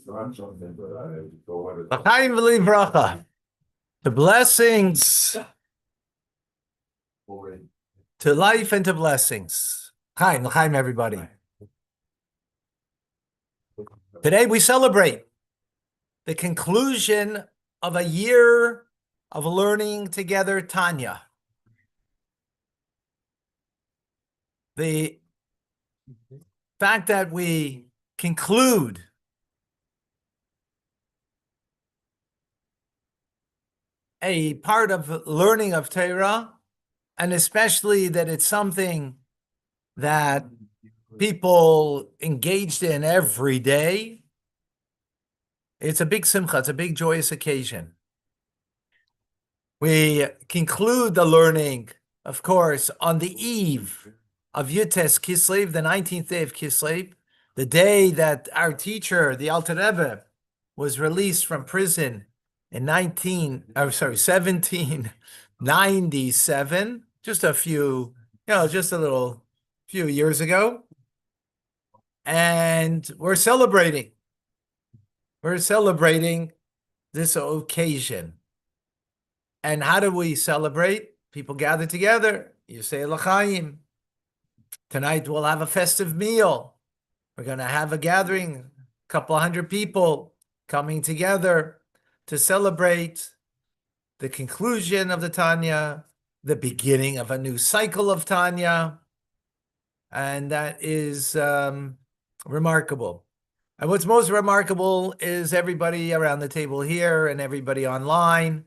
L'chaim v'livracha. The blessings to life and to blessings. L'chaim, l'chaim, everybody. Today we celebrate the conclusion of a year of learning together, Tanya. The fact that we conclude a part of learning of Torah, and especially that it's something that people engaged in every day, it's a big simcha, it's a big joyous occasion. We conclude the learning, of course, on the eve of Yutes Kislev, the 19th day of Kislev, the day that our teacher, the Alter Rebbe, was released from prison in 1797, just a few, just a little few years ago. And we're celebrating this occasion. And how do we celebrate? People gather together. You say l'chaim. Tonight we'll have a festive meal. We're going to have a gathering, a couple hundred people coming together to celebrate the conclusion of the Tanya, the beginning of a new cycle of Tanya. And that is remarkable. And what's most remarkable is everybody around the table here and everybody online.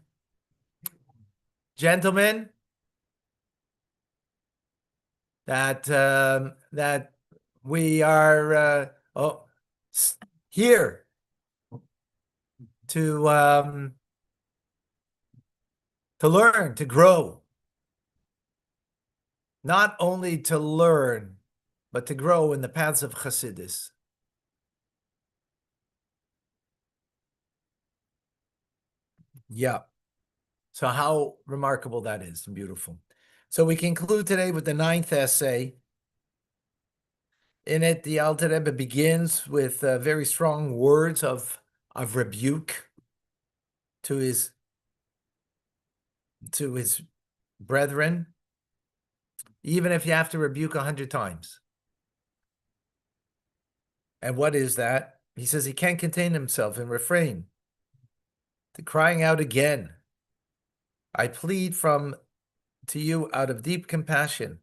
Gentlemen, that we are here to learn, to grow. Not only to learn, but to grow in the paths of Chassidus. Yeah. So how remarkable that is and beautiful. So we conclude today with the 9th essay. In it, the Alter Rebbe begins with very strong words of rebuke to his brethren, even if you have to rebuke 100 times. And what is that? He says he can't contain himself and refrain to crying out again. I plead to you out of deep compassion,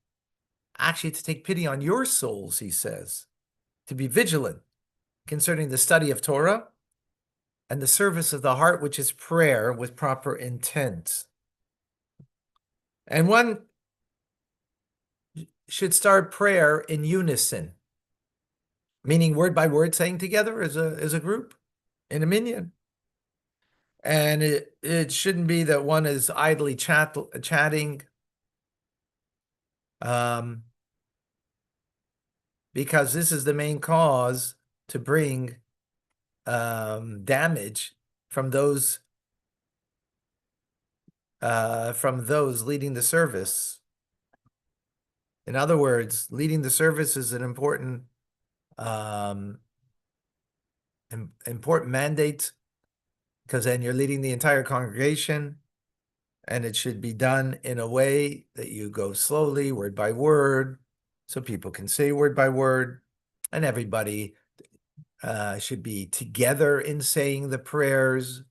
actually to take pity on your souls, he says, to be vigilant concerning the study of Torah and the service of the heart, which is prayer with proper intent. And one should start prayer in unison, meaning word by word, saying together as a group, in a minyan. And it shouldn't be that one is idly chatting, because this is the main cause to bring damage from those leading the service. In other words, leading the service is an important mandate, because then you're leading the entire congregation, and it should be done in a way that you go slowly, word by word, so people can say word by word, and everybody should be together in saying the prayers.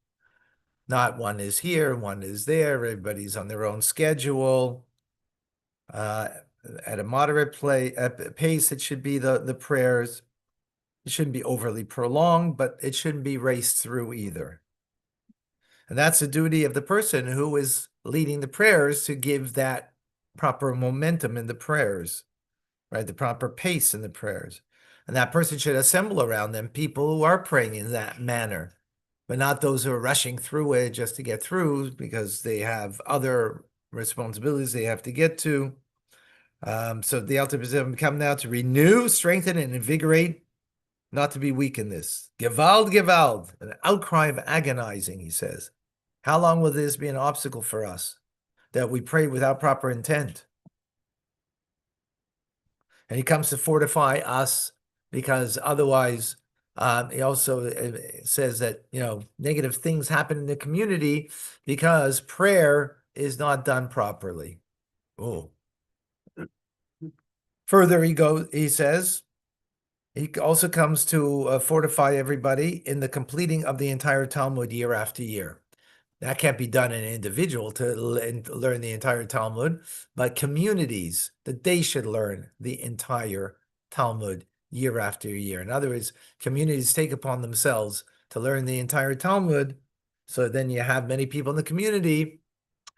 Not one is here, one is there, everybody's on their own schedule. At a moderate pace, it should be the prayers. It shouldn't be overly prolonged, but it shouldn't be raced through either. And that's the duty of the person who is leading the prayers, to give that proper momentum in the prayers, right? The proper pace in the prayers. And that person should assemble around them people who are praying in that manner, but not those who are rushing through it just to get through because they have other responsibilities they have to get to. So the Alter Rebbe come now to renew, strengthen, and invigorate, not to be weak in this. Gewalt, gewalt, an outcry of agonizing, he says. How long will this be an obstacle for us, that we pray without proper intent? And he comes to fortify us, because otherwise He also says that, negative things happen in the community because prayer is not done properly. Oh. Further, he says, he also comes to fortify everybody in the completing of the entire Talmud year after year. That can't be done in an individual to learn the entire Talmud, but communities, that they should learn the entire Talmud year after year. In other words, communities take upon themselves to learn the entire Talmud. So then you have many people in the community,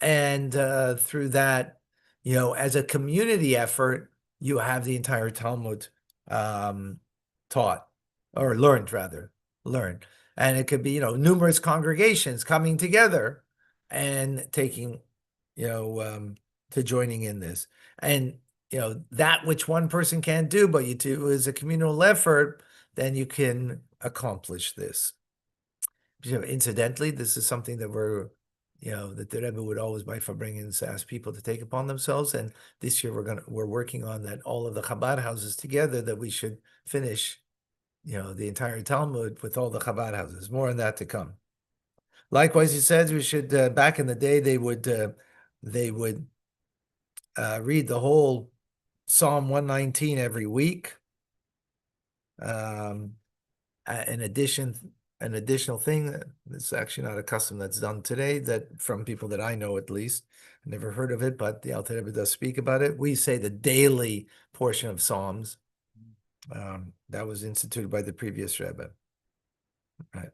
and through that, as a community effort, you have the entire Talmud taught or learned, rather, learned. And it could be, numerous congregations coming together and taking, to joining in this. And, that which one person can't do, but you do as a communal effort, then you can accomplish this. Incidentally, this is something that that the Rebbe would always by Farbrengens ask people to take upon themselves. And this year we're working on that, all of the Chabad houses together, that we should finish, the entire Talmud with all the Chabad houses. More on that to come. Likewise, he says we should, back in the day, they would read the whole Psalm 119 every week. In addition, an additional thing that's actually not a custom that's done today, that from people that I know at least, I never heard of it, but the Alter Rebbe does speak about it. We say the daily portion of Psalms. That was instituted by the previous Rebbe. Right.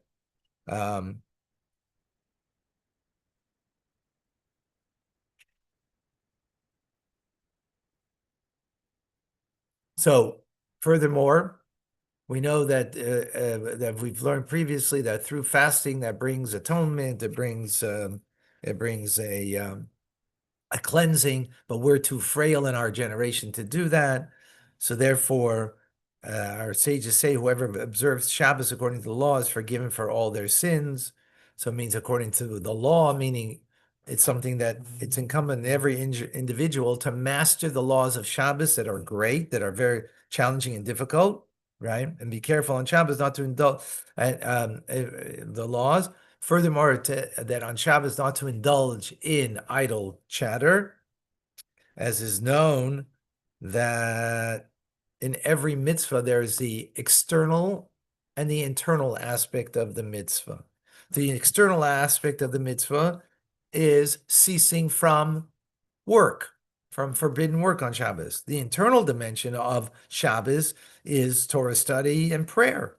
So, furthermore, we know that that we've learned previously that through fasting that brings atonement, it brings a cleansing, but we're too frail in our generation to do that. So therefore, our sages say whoever observes Shabbos according to the law is forgiven for all their sins. So it means according to the law, meaning it's something that it's incumbent on every individual to master the laws of Shabbos that are great, that are very challenging and difficult, right? And be careful on Shabbos not to indulge the laws. Furthermore, that on Shabbos not to indulge in idle chatter, as is known that in every mitzvah there's the external and the internal aspect of the mitzvah. The external aspect of the mitzvah is ceasing from work, from forbidden work on Shabbos. The internal dimension of Shabbos is Torah study and prayer,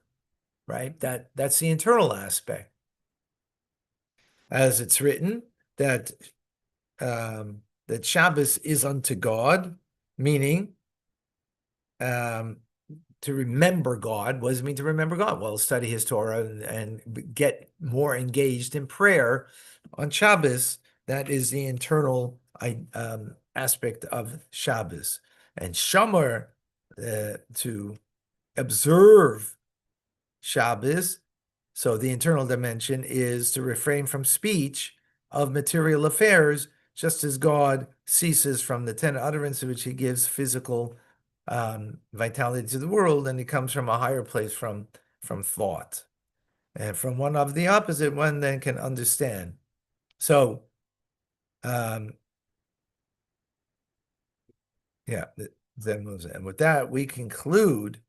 right? That's the internal aspect. As it's written that that Shabbos is unto God, meaning to remember God. What does it mean to remember God? Well, study His Torah and get more engaged in prayer on Shabbos. That is the internal aspect of Shabbos. And Shomer, to observe Shabbos. So the internal dimension is to refrain from speech of material affairs, just as God ceases from the 10 utterances which He gives physical vitality to the world, and He comes from a higher place, from thought. And from one of the opposite, one then can understand. So, yeah, Zen moves. And with that, we conclude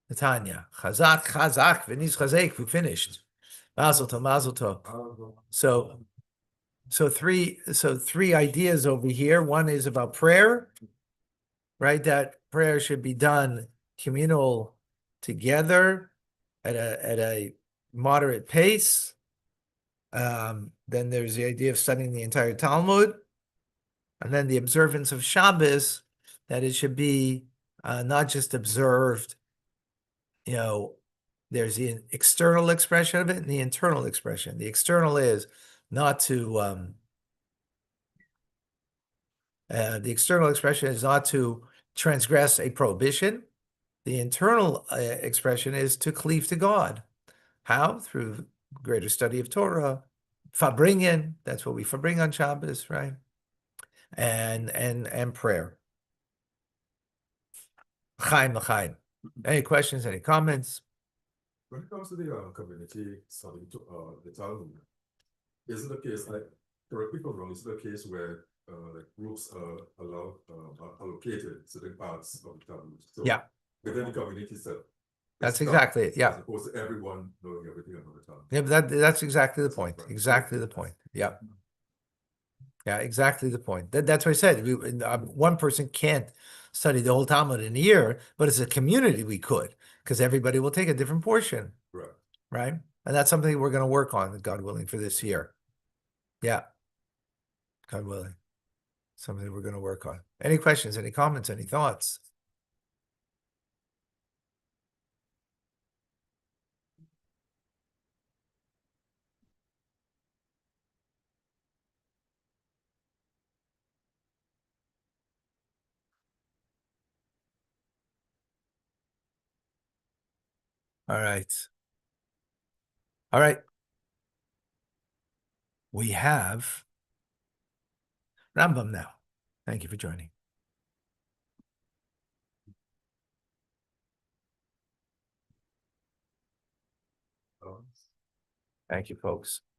the Tanya. Chazak, chazak, v'nis chazek, we finished. Mazel tov, mazel tov. So three ideas over here. One is about prayer, right? That prayer should be done communal together at a moderate pace. Then there's the idea of studying the entire Talmud, and then the observance of Shabbos, that it should be not just observed, there's the external expression of it and the internal expression. The external is not to the external expression is not to transgress a prohibition. The internal expression is to cleave to God. How? Through greater study of Torah, Farbrengen, that's what we Farbring on Shabbos, right? And prayer. Chaim l'chaim. Any questions, any comments? When it comes to the community studying to the Talmud, is it a case like, correct me if I'm wrong, is it a case where like groups are allowed are allocated certain parts of the Talmud? So Yeah, within the community itself, that's it's done, exactly it. Yeah. as opposed to everyone knowing everything about the Talmud. Yeah, but that's exactly the That's point. right. Exactly the point. Yeah. Yeah, exactly the point. That's what I said. One person can't study the whole Talmud in a year, but as a community, we could, because everybody will take a different portion, Right. right? And that's something we're going to work on, God willing, for this year. Yeah, God willing. Something we're going to work on. Any questions, any comments, any thoughts? All right. All right. We have Rambam now. Thank you for joining. Thank you, folks.